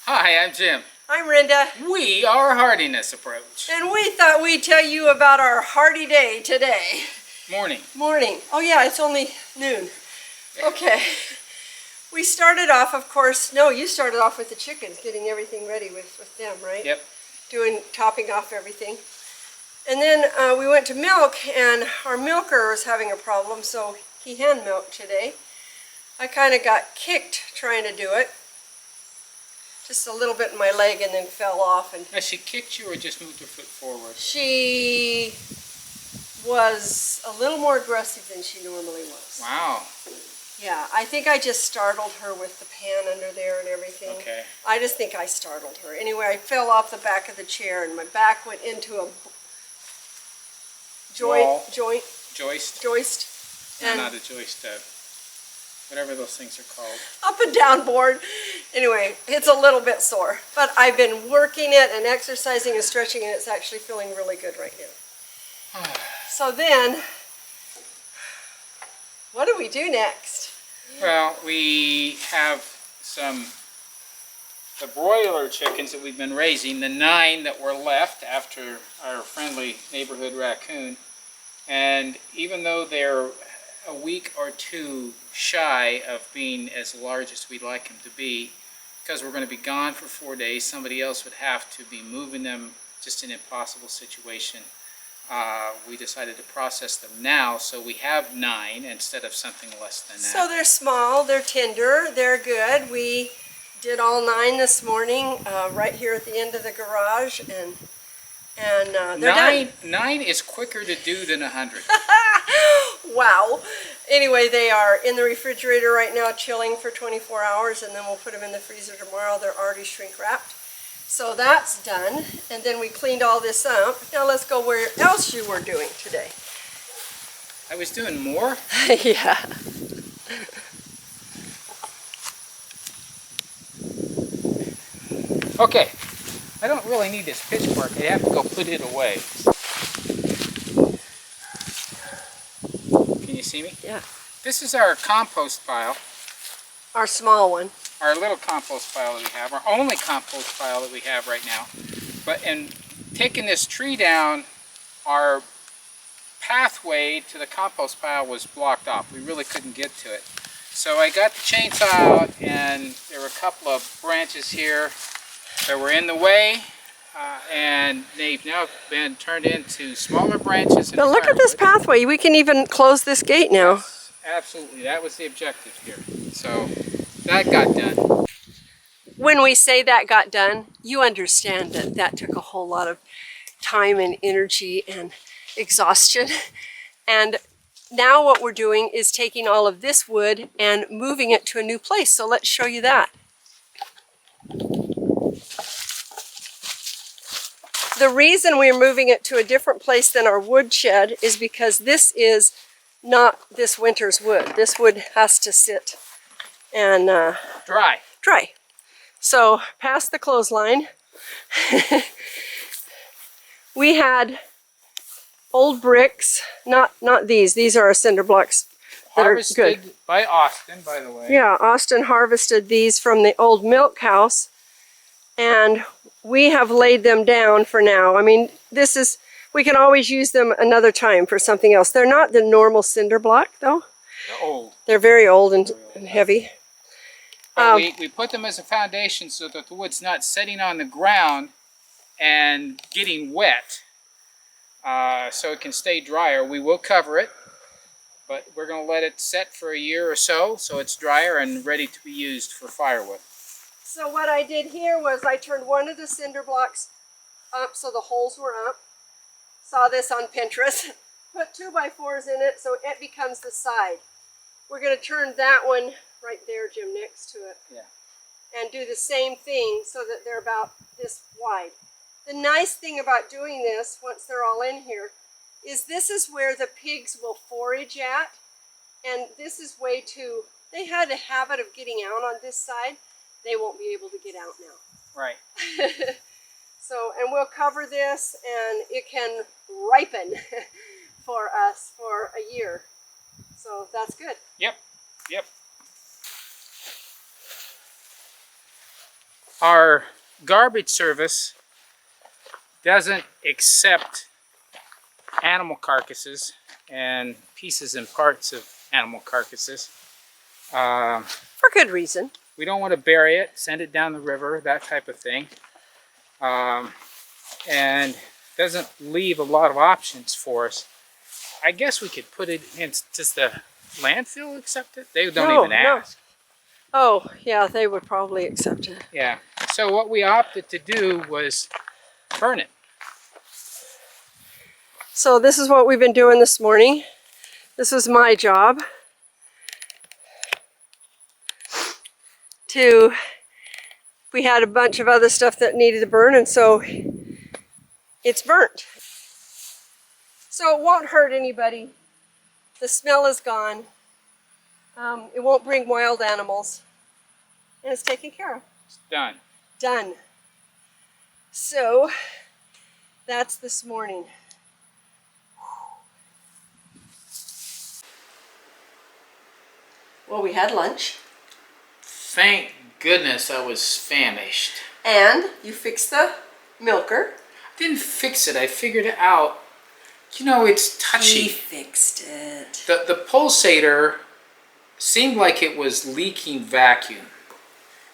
Hi, I'm Jim. I'm Rhenda. We are Hardiness Approach. And we thought we'd tell you about our hardy day today. Morning. Morning. Oh yeah, it's only noon. Okay. We started off, of course, no, you started off with the chickens, getting everything ready with them, right? Yep. Topping off everything. And then we went to milk, and our milker was having a problem, so he hand milked today. I kind of got kicked trying to do it. Just a little bit in my leg and then fell off. And now, she kicked you or just moved her foot forward? She was a little more aggressive than she normally was. Wow. Yeah, I think I just startled her with the pan under there and everything. Okay. I just think I startled her. Anyway, I fell off the back of the chair and my back went into a joist. No, not a joist. Whatever those things are called. Up and down board. Anyway, it's a little bit sore. But I've been working it and exercising and stretching, and it's actually feeling really good right now. So then, what do we do next? Well, we have the broiler chickens that we've been raising, the 9 that were left after our friendly neighborhood raccoon. And even though they're a week or two shy of being as large as we'd like them to be, because we're going to be gone for 4 days, somebody else would have to be moving them, just an impossible situation. We decided to process them now, so we have 9 instead of something less than that. So they're small, they're tender, they're good. We did all 9 this morning right here at the end of the garage, and they're done. 9 is quicker to do than 100. Wow. Anyway, they are in the refrigerator right now chilling for 24 hours, and then we'll put them in the freezer tomorrow. They're already shrink wrapped. So that's done. And then we cleaned all this up. Now let's go where else you were doing today. I was doing more? Yeah. Okay. I don't really need this pitchfork. I have to go put it away. Can you see me? Yeah. This is our compost pile. Our small one. Our little compost pile that we have. Our only compost pile that we have right now. But in taking this tree down, our pathway to the compost pile was blocked off. We really couldn't get to it. So I got the chainsaw out, and there were a couple of branches here that were in the way, and they've now been turned into smaller branches. But look at this pathway. We can even close this gate now. Yes, absolutely. That was the objective here. So that got done. When we say that got done, you understand that that took a whole lot of time and energy and exhaustion. And now what we're doing is taking all of this wood and moving it to a new place. So let's show you that. The reason we're moving it to a different place than our wood shed is because this is not this winter's wood. This wood has to sit and dry. So past the clothesline, we had old bricks, not these. These are our cinder blocks that harvested are good. By Austin, by the way. Yeah, Austin harvested these from the old milk house, and we have laid them down for now. I mean, we can always use them another time for something else. They're not the normal cinder block, though. They're old. They're very old and heavy. We put them as a foundation so that the wood's not setting on the ground and getting wet, so it can stay drier. We will cover it, but we're going to let it set for a year or so it's drier and ready to be used for firewood. So what I did here was I turned one of the cinder blocks up so the holes were up. Saw this on Pinterest. Put 2x4s in it so it becomes the side. We're going to turn that one right there, Jim, next to it. Yeah. And do the same thing so that they're about this wide. The nice thing about doing this, once they're all in here, is this is where the pigs will forage at. And this is way too, they had a habit of getting out on this side. They won't be able to get out now. Right. So, and we'll cover this, and it can ripen for us for a year. So that's good. Yep. our garbage service doesn't accept animal carcasses and pieces and parts of animal carcasses. For good reason. We don't want to bury it, send it down the river, that type of thing. And doesn't leave a lot of options for us. I guess we could put it in, does the landfill accept it? They don't even ask. Oh, yeah, they would probably accept it. Yeah, so what we opted to do was burn it. So this is what we've been doing this morning. This was my job. We had a bunch of other stuff that needed to burn, and so it's burnt. So it won't hurt anybody. The smell is gone. It won't bring wild animals. And it's taken care of. It's done. Done. So that's this morning. Well, we had lunch. Thank goodness I was famished. And you fixed the milker. I didn't fix it, I figured it out. You know, it's touchy. He fixed it. The pulsator seemed like it was leaking vacuum.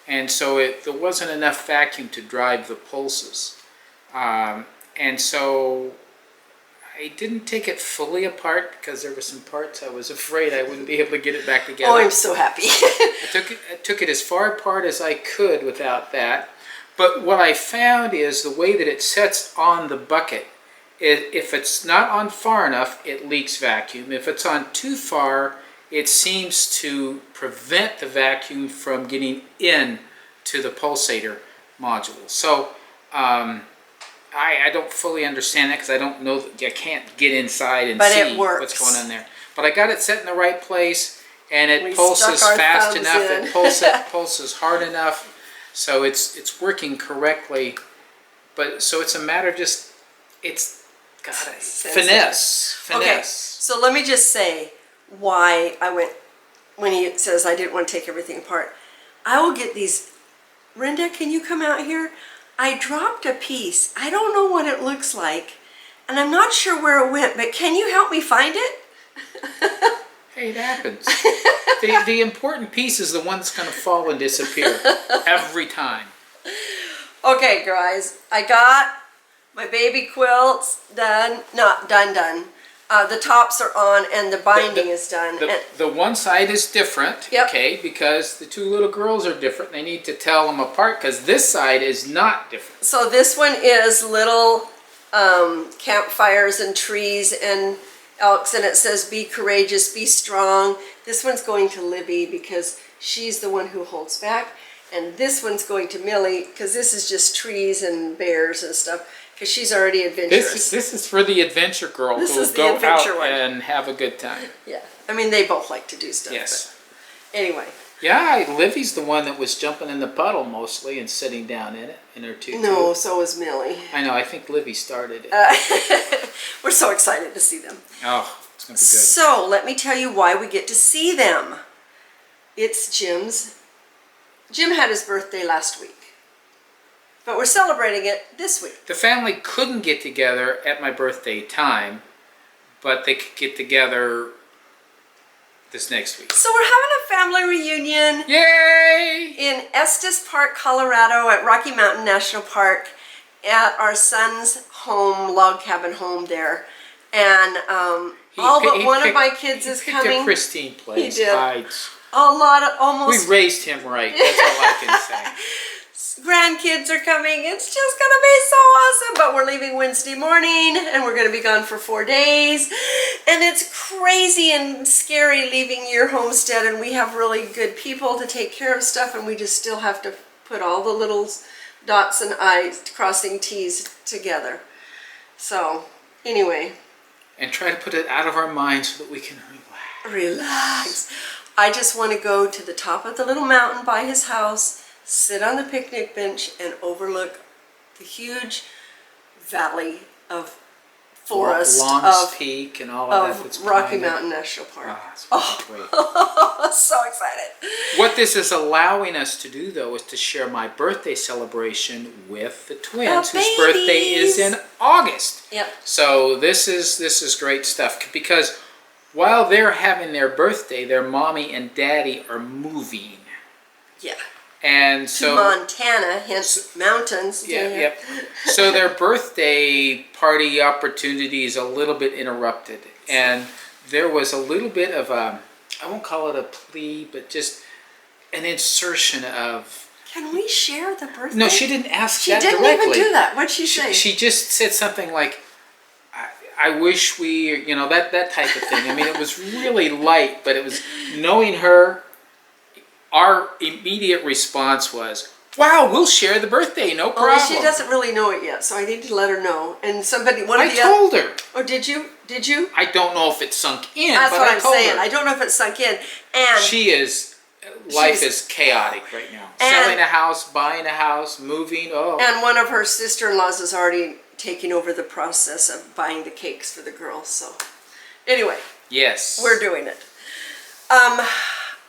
And so there wasn't enough vacuum to drive the pulses. And so I didn't take it fully apart because there were some parts I was afraid I wouldn't be able to get it back together. Oh, I'm so happy. I took it as far apart as I could without that. But what I found is the way that it sets on the bucket, if it's not on far enough, it leaks vacuum. If it's on too far, it seems to prevent the vacuum from getting in to the pulsator module. So I don't fully understand that because I don't know, I can't get inside and see what's going on there. But I got it set in the right place, and it pulses fast enough, it pulses hard enough, so it's working correctly. But so it's a matter of just, it's got finesse. Okay, so let me just say why I went, when he says I didn't want to take everything apart. I will get these. Rhenda, can you come out here? I dropped a piece. I don't know what it looks like, and I'm not sure where it went, but can you help me find it? Hey, it happens. the important piece is the one that's going to fall and disappear every time. Okay, guys, I got my baby quilts done. Not done. The tops are on and the binding is done. The one side is different, yep. Okay, because the two little girls are different. They need to tell them apart because this side is not different. So this one is little campfires and trees and elks, and it says be courageous, be strong. This one's going to Libby because she's the one who holds back. And this one's going to Millie because this is just trees and bears and stuff. Because she's already adventurous. This is for the adventure girl who will go out and have a good time. Yeah, I mean they both like to do stuff. Yes. But anyway. Yeah, Livy's the one that was jumping in the puddle mostly and sitting down in it in her tutu. No, so was Millie. I know. I think Livy started it. We're so excited to see them. Oh, it's gonna be good. So let me tell you why we get to see them. It's Jim's. Jim had his birthday last week. But we're celebrating it this week. The family couldn't get together at my birthday time, but they could get together this next week. So we're having a family reunion. Yay! In Estes Park, Colorado at Rocky Mountain National Park at our son's home, log cabin home there. And all but one of my kids is coming. He picked a pristine place. He did. Hides. Almost. We raised him right. That's all I can say. Grandkids are coming. It's just gonna be so awesome. But we're leaving Wednesday morning and we're gonna be gone for 4 days. And it's crazy and scary leaving your homestead, and we have really good people to take care of stuff, and we just still have to put all the little dots and I's, crossing T's together. So anyway. And try to put it out of our minds so that we can relax. I just want to go to the top of the little mountain by his house, sit on the picnic bench, and overlook the huge valley of forest Long's of Peak and all of that. That's Rocky behind it. Mountain National Park. Oh, it's great. So excited. What this is allowing us to do, though, is to share my birthday celebration with the twins, whose birthday is in August. Yep. So this is great stuff, because while they're having their birthday, their mommy and daddy are moving. Yeah. And so to Montana, hence mountains. Yep. So their birthday party opportunity is a little bit interrupted, and there was a little bit of a, I won't call it a plea, but just an insertion of. Can we share the birthday? No, she didn't ask that directly. She didn't even do that. What'd she say? She just said something like, I wish we, that type of thing. I mean, it was really light, but it was knowing her. Our immediate response was, wow, we'll share the birthday, no problem. Well, she doesn't really know it yet, so I need to let her know. And I told her. Oh, did you? Did you? I don't know if it sunk in, That's but what I I'm told saying. her. I don't know if it sunk in. And life is chaotic right now. Selling a house, buying a house, moving, And one of her sister-in-laws is already taking over the process of buying the cakes for the girls. So, anyway. Yes. We're doing it.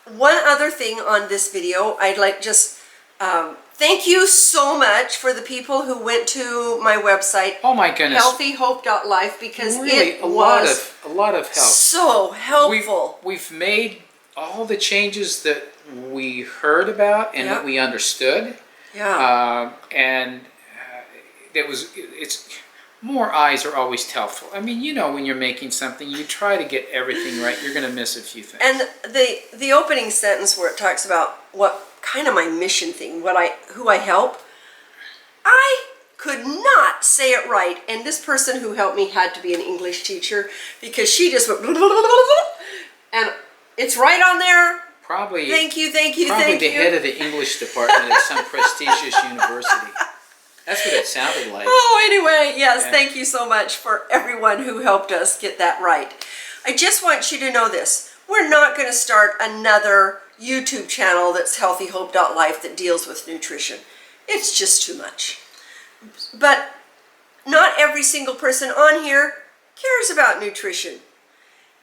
One other thing on this video, I'd like just thank you so much for the people who went to my website. Oh my goodness. healthyhope.life, because really, it was a lot of help. So helpful. We've made all the changes that we heard about and that we understood. Yeah. It's more eyes are always helpful. I mean, when you're making something, you try to get everything right. You're going to miss a few things. And the opening sentence where it talks about what kind of my mission thing, who I help, I could not say it right. And this person who helped me had to be an English teacher, because she just went, and it's right on there. Probably. Thank you. Probably the head of the English department at some prestigious university. That's what it sounded like. Oh, anyway, yes, Thank you so much for everyone who helped us get that right. I just want you to know this. We're not going to start another YouTube channel that's healthyhope.life that deals with nutrition. It's just too much. But not every single person on here cares about nutrition.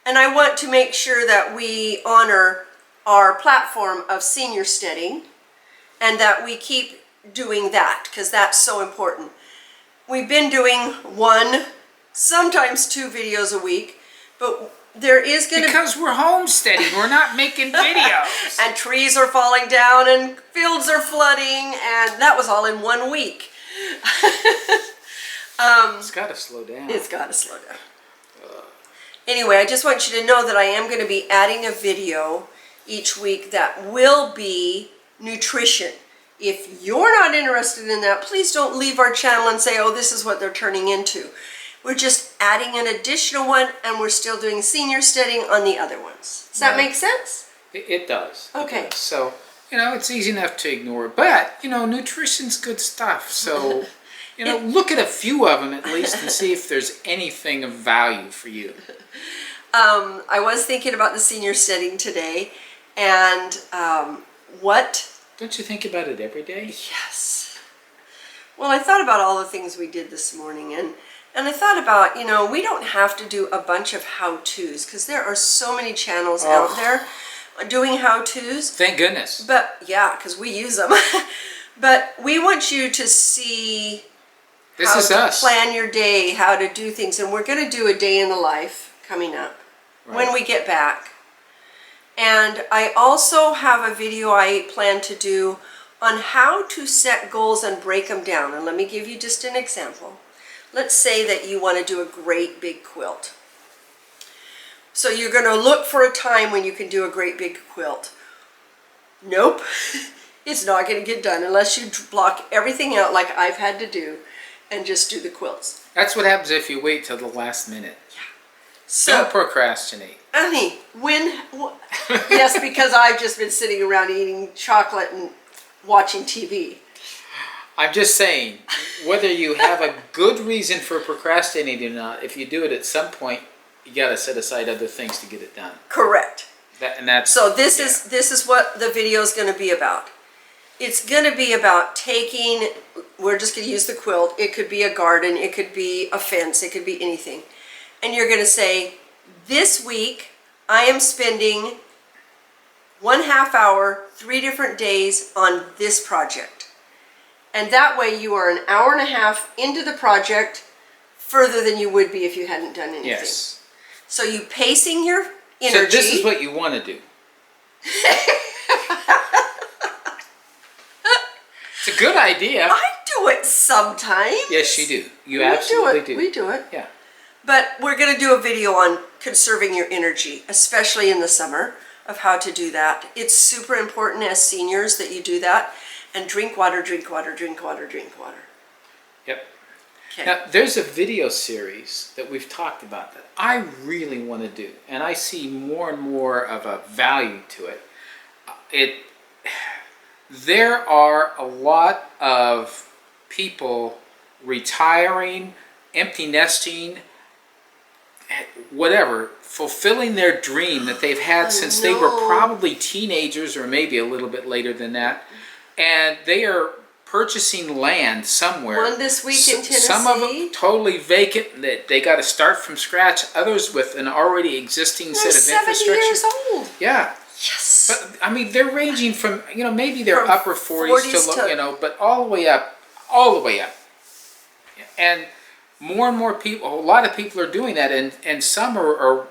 And I want to make sure that we honor our platform of senior steading, and that we keep doing that, because that's so important. We've been doing 1, sometimes 2 videos a week, but there is going to be... Because we're homesteading, we're not making videos. And trees are falling down, and fields are flooding, and that was all in 1 week. It's got to slow down. It's got to slow down. Anyway, I just want you to know that I am going to be adding a video each week that will be nutrition. If you're not interested in that, please don't leave our channel and say, oh, this is what they're turning into. We're just adding an additional one, and we're still doing senior steading on the other ones. Does that make sense? It does. Okay. It does. So, it's easy enough to ignore. But, nutrition's good stuff. So, look at a few of them at least and see if there's anything of value for you. I was thinking about the senior steading today, and what... Don't you think about it every day? Yes. Well, I thought about all the things we did this morning, and I thought about, we don't have to do a bunch of how-tos, because there are so many channels out there doing how-tos. Thank goodness. But, yeah, because we use them. But we want you to see how to plan your day, how to do things, and we're going to do a day in the life coming up when we get back. And I also have a video I plan to do on how to set goals and break them down. And let me give you just an example. Let's say that you want to do a great big quilt. So you're going to look for a time when you can do a great big quilt. Nope, it's not going to get done unless you block everything out like I've had to do and just do the quilts. That's what happens if you wait till the last minute. Yeah. So, don't procrastinate. Annie, yes, because I've just been sitting around eating chocolate and watching TV. I'm just saying, whether you have a good reason for procrastinating or not, if you do it at some point, you got to set aside other things to get it done. Correct. So this is what the video is going to be about. It's going to be about taking, we're just going to use the quilt. It could be a garden. It could be a fence. It could be anything. And you're going to say, this week I am spending 1/2 hour, 3 different days on this project. And that way you are 1.5 hours into the project further than you would be if you hadn't done anything. Yes. So you pacing your energy. So this is what you want to do. It's a good idea. I do it sometimes. Yes, you do. You absolutely do. We do it. Yeah. But we're going to do a video on conserving your energy, especially in the summer, of how to do that. It's super important as seniors that you do that. And drink water, drink water, drink water, drink water. Yep. Okay. Now, there's a video series that we've talked about that I really want to do. And I see more and more of a value to it. There are a lot of people retiring, empty nesting, whatever, fulfilling their dream that they've had since they were probably teenagers or maybe a little bit later than that. And they are purchasing land somewhere. One this week in Tennessee. Some of them totally vacant, that they got to start from scratch. Others with an already existing set of infrastructure. 70 years old. Yeah. Yes. But I mean, they're ranging from, maybe they're From upper 40s to, but all the way up. And more people, a lot of people are doing that, and some are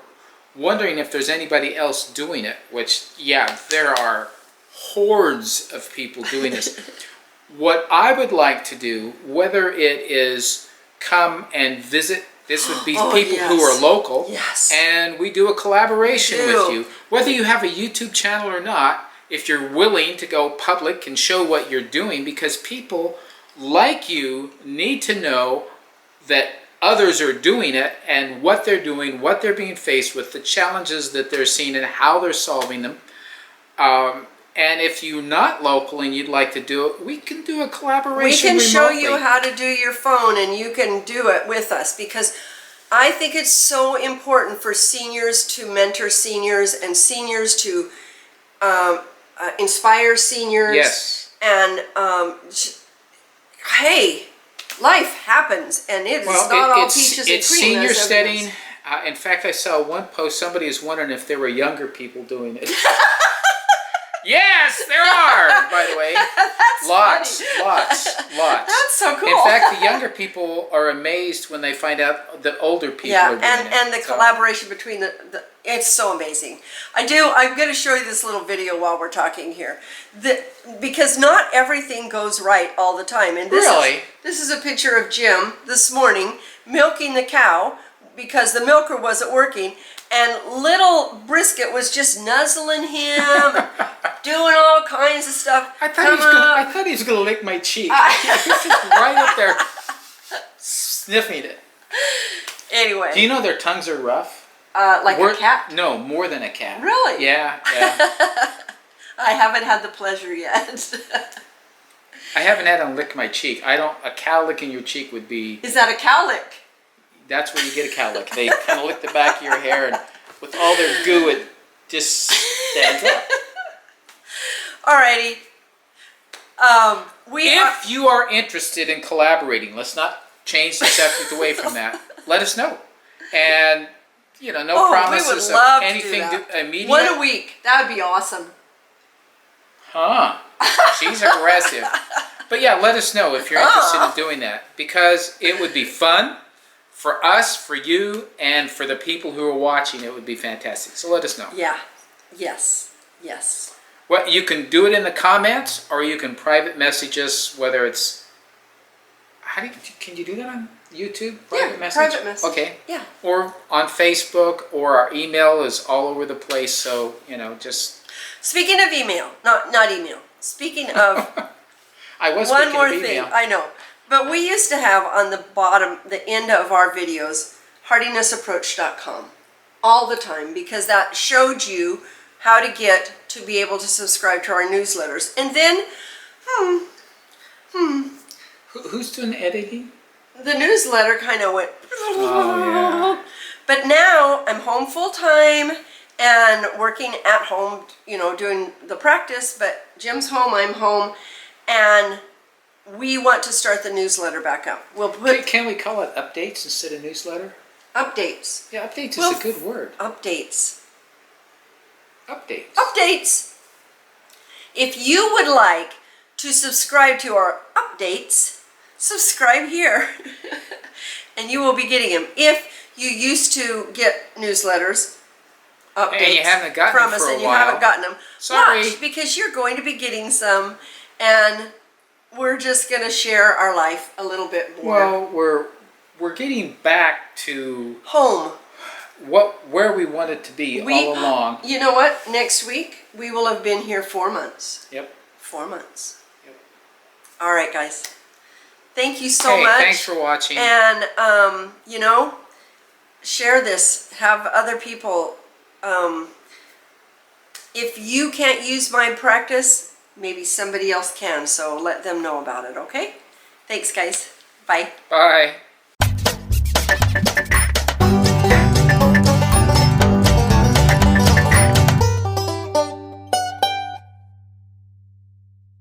wondering if there's anybody else doing it, which, yeah, there are hordes of people doing this. What I would like to do, whether it is come and visit, this would be people who are local, and we do a collaboration with you. Whether you have a YouTube channel or not, if you're willing to go public and show what you're doing, because people like you need to know that others are doing it and what they're doing, what they're being faced with, the challenges that they're seeing and how they're solving them. And if you're not local and you'd like to do it, we can do a collaboration remotely. We can show you how to do your phone, and you can do it with us, because I think it's so important for seniors to mentor seniors and seniors to inspire seniors. Yes. And hey, life happens, and it's not all peaches and cream. It's senior setting. In fact, I saw one post, somebody is wondering if there were younger people doing it. Yes, there are, by the way. That's lots. That's so cool. In fact, the younger people are amazed when they find out that older people are doing it. And the collaboration between the it's so amazing. I'm going to show you this little video while we're talking here. Because not everything goes right all the time. And this is a picture of Jim this morning milking the cow because the milker wasn't working. And little Brisket was just nuzzling him, doing all kinds of stuff. I thought he was going to lick my cheek. He was just right up there, sniffing it. Anyway. Do you know their tongues are rough? Like a cat? No, more than a cat. Really? Yeah. I haven't had the pleasure yet. I haven't had them lick my cheek. A cow licking your cheek would be... Is that a cow lick? That's where you get a cow lick. They kind of lick the back of your hair, and with all their goo, it just stands up. Alrighty. If you are interested in collaborating, let's not change the subject away from that. Let us know. And, no promises of anything immediate. One a week. That would be awesome. Huh. She's aggressive. But yeah, let us know if you're interested in doing that, because it would be fun. For us, for you, and for the people who are watching, it would be fantastic. So let us know. Yeah. Yes. Well, you can do it in the comments, or you can private message us, whether it's... Can you do that on YouTube? Private message? Okay. Yeah. Or on Facebook, or our email is all over the place, so, just... Speaking of email, not email. Speaking of... I was one speaking more of email. thing, I know. But we used to have on the bottom, the end of our videos, hardinessapproach.com all the time, because that showed you how to get to be able to subscribe to our newsletters. And then, Who's doing the editing? The newsletter kind of went... Oh, yeah. But now I'm home full time and working at home, doing the practice, but Jim's home, I'm home. and we want to start the newsletter back up. We'll put Can we call it updates instead of newsletter? updates. Yeah, updates Well, is a good word. Updates. Updates. Updates. If you would like to subscribe to our updates, subscribe here. And you will be getting them. If you used to get newsletters, updates And you haven't gotten from them us for a and you while. haven't gotten them, Sorry. watch, because you're going to be getting some, and we're just going to share our life a little bit more. Well, we're getting back to Home. where we wanted to be all along. You know what? Next week we will have been here 4 months. Yep. 4 months. Yep. All right, guys. Thank you so much. Thanks for watching. And you know, share this. Have other people. If you can't use my practice, maybe somebody else can. So let them know about it. Okay? Thanks, guys. Bye. Bye.